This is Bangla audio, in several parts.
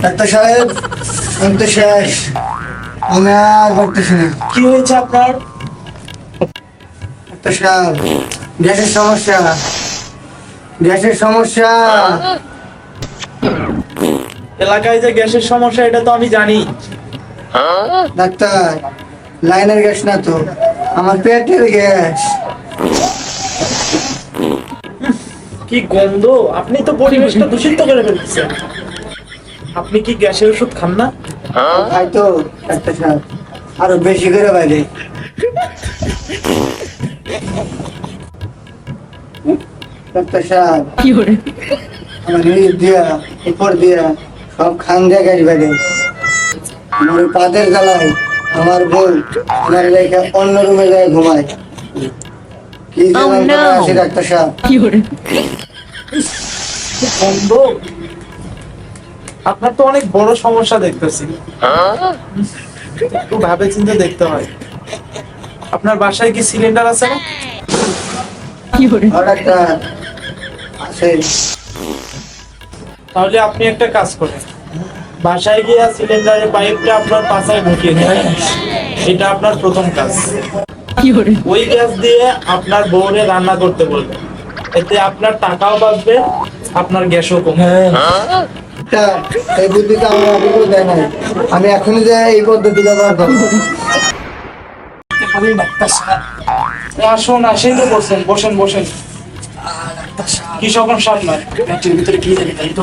ডাক্তার সাহেব আমি তো শেষ, আমি আর পারতেছি না। কি হয়েছে আপনার? ডাক্তার সাহেব গ্যাসের সমস্যা, গ্যাসের সমস্যা। এলাকায় যে গ্যাসের সমস্যা এটা তো আমি জানি। ডাক্তার লাইনের গ্যাস না তো, আমার পেটের গ্যাস। কি গন্ধ! আপনি তো পরিবেশটা দূষিত করে ফেলছেন। আপনি কি গ্যাসের ওষুধ খান না? খাই তো ডাক্তার সাহেব, আরো বেশি করে বাইরে। ডাক্তার সাহেব আমার নিচ দিয়া উপর দিয়া সব খান দিয়া গ্যাস বাইরে। আমার পাতের জ্বালায় আমার বোন আমার রেখে অন্য রুমে যায় ঘুমায়। কি আছে ডাক্তার সাহেব? গন্ধ! আপনার তো অনেক বড় সমস্যা দেখতেছি। একটু ভাবে চিন্তে দেখতে হয়। আপনার বাসায় কি সিলিন্ডার আছে না? ডাক্তার আছে। তাহলে আপনি একটা কাজ করেন, বাসায় গিয়ে সিলিন্ডারের পাইপটা আপনার পাশায় ঢুকিয়ে দেন। এটা আপনার প্রথম কাজ। ওই গ্যাস দিয়ে আপনার বউরে রান্না করতে বলবেন, এতে আপনার টাকাও বাঁচবে, আপনার গ্যাসও কমবে। এই বুদ্ধিটা আমার আগে কেউ দেয় নাই, আমি এখনই যে এই পদ্ধতি ব্যবহার করবো। আসুন, আসেই তো বসেন, বসেন বসেন। কি সমস্যা আপনার? পেটের ভিতরে কি জানি তাই তো।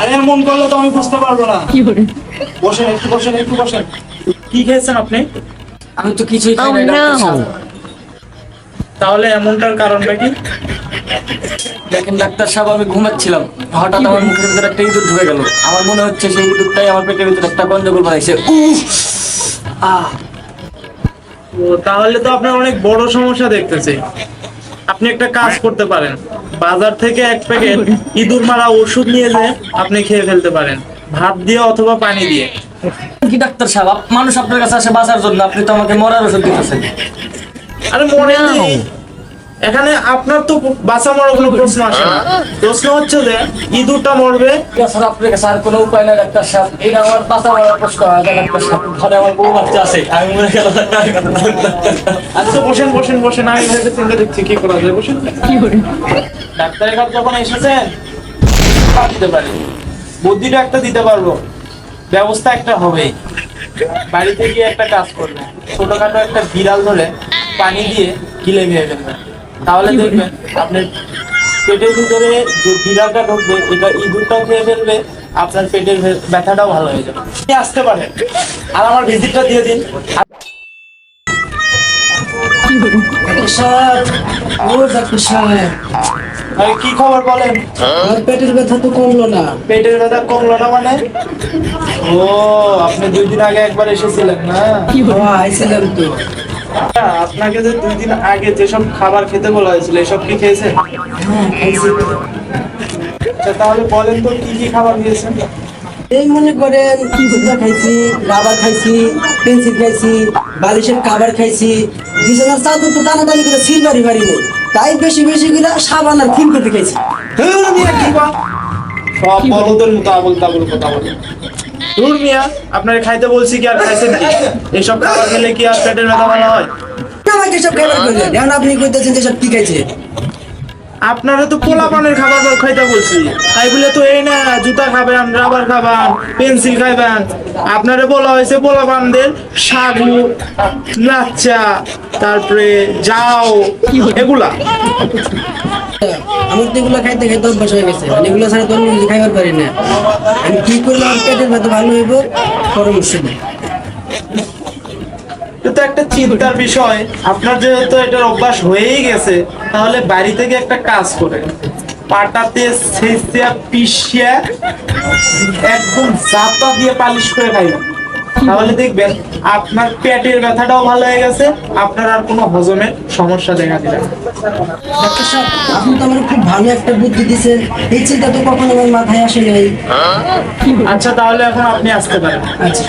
আরে এমন করলে তো আমি বুঝতে পারবো না। বসেন, একটু বসেন, একটু বসেন। কি খেয়েছেন আপনি? আমি তো কিছুই খাই না ডাক্তার সাহেব। তাহলে এমনটার কারণটা কি? দেখেন ডাক্তার সাহেব, আমি ঘুমাচ্ছিলাম, হঠাৎ আমার মুখের ভিতরে একটা ইঁদুর ঢুকে গেল। আমার মনে হচ্ছে সেই ইঁদুরটাই আমার পেটের ভিতরে একটা গন্ডগোল বানাইছে। ও, তাহলে তো আপনার অনেক বড় সমস্যা দেখতেছি। আপনি একটা কাজ করতে পারেন, বাজার থেকে এক প্যাকেট ইঁদুর মারা ওষুধ নিয়ে যে আপনি খেয়ে ফেলতে পারেন, ভাত দিয়ে অথবা পানি দিয়ে। কি ডাক্তার সাহেব, মানুষ আপনার কাছে আসে বাঁচার জন্য, আপনি তো আমাকে মরার ওষুধ দিতেছেন। আরে মনে নেই, এখানে আপনার তো বাঁচা মরার কোনো প্রশ্ন আসে না। প্রশ্ন হচ্ছে যে ইঁদুরটা মরবে। স্যার আপনার কাছে আর কোনো উপায় নাই ডাক্তার সাহেব, এটা আমার বাঁচা মরার প্রশ্ন হয় না ডাক্তার সাহেব। ঘরে আমার বউ বাচ্চা আছে, আমি মরে গেল। আচ্ছা বসেন বসেন বসেন, আমি ভেবে চিন্তা দেখছি কি করা যায়। বসেন। ডাক্তারের কাছে যখন এসেছেন দিতে পারি, বুদ্ধিটা একটা দিতে পারবো, ব্যবস্থা একটা হবে। বাড়িতে গিয়ে একটা কাজ করবেন, ছোটখাটো একটা বিড়াল ধরে পানি দিয়ে গিলে খেয়ে ফেলবেন। তাহলে দেখবেন আপনার পেটের ভিতরে যে বিড়ালটা ঢুকবে, এটা ইঁদুরটাও খেয়ে ফেলবে, আপনার পেটের ব্যথাটাও ভালো হয়ে যাবে। আপনি আসতে পারেন, আর আমার ভিজিটটা দিয়ে দিন। ডাক্তার সাহেব, ও ডাক্তার সাহেব, আরে কি খবর বলেন? আমার পেটের ব্যথা তো কমলো না। পেটের ব্যথা কমলো না মানে? ও, আপনি 2 দিন আগে একবার এসেছিলেন না? আইছিলাম তো। আপনাকে যে 2 দিন আগে যেসব খাবার খেতে বলা হয়েছিল, এসব কি খেয়েছেন? আচ্ছা তাহলে বলেন তো কি কি খাবার দিয়েছেন? এই মনে করেন পিৎজা খাইছি, রাবার খাইছি, পেন্সিল খাইছি, বালিশের কাবার খাইছি, বিছানার চাদর তো টানাটানি করে সিলবারি বাড়ি নেই, তাই বেশি বেশি করে সাবান আর ক্রিম করতে খাইছি। সব বলদের মতো আবল তাবল কথা বলে। দূর মিয়া, আপনারে খাইতে বলছি কি আর খাইছেন কি? এইসব খাবার খেলে কি আর পেটের ব্যথা ভালো হয়? আমাকে সব খাবার করলেন, এখন আপনি কইতেছেন যে সব কি খাইছে? আপনারা তো পোলাপানের খাবার খাইতে বলছি, তাই বলে তো এই না জুতা খাবেন, রাবার খাবেন, পেন্সিল খাইবেন। আপনারে বলা হয়েছে পোলাপানদের সাগু, লাচ্চা, তারপরে যাও, এগুলা। আমার তো এগুলো খাইতে খাইতে অভ্যাস হয়ে গেছে, মানে এগুলো ছাড়া তো অন্য কিছু খাইবার পারি না। আমি কি করলে আমার পেটের ব্যথা ভালো হইব পরামর্শ দিই। এটা একটা চিন্তার বিষয়। আপনার যেহেতু এটার অভ্যাস হয়েই গেছে, তাহলে বাড়ি থেকে একটা কাজ করে পাটাতে ছেঁচিয়া পিষিয়া একদম জাতা দিয়ে পালিশ করে খাইবেন। তাহলে দেখবেন আপনার পেটের ব্যথাটাও ভালো হয়ে গেছে, আপনার আর কোনো হজমের সমস্যা দেখা দিবে না। ডাক্তার সাহেব, আপনি তো আমার খুব ভালো একটা বুদ্ধি দিচ্ছেন, এই চিন্তা তো কখনো আমার মাথায় আসে নাই। আচ্ছা তাহলে এখন আপনি আসতে পারেন। আচ্ছা।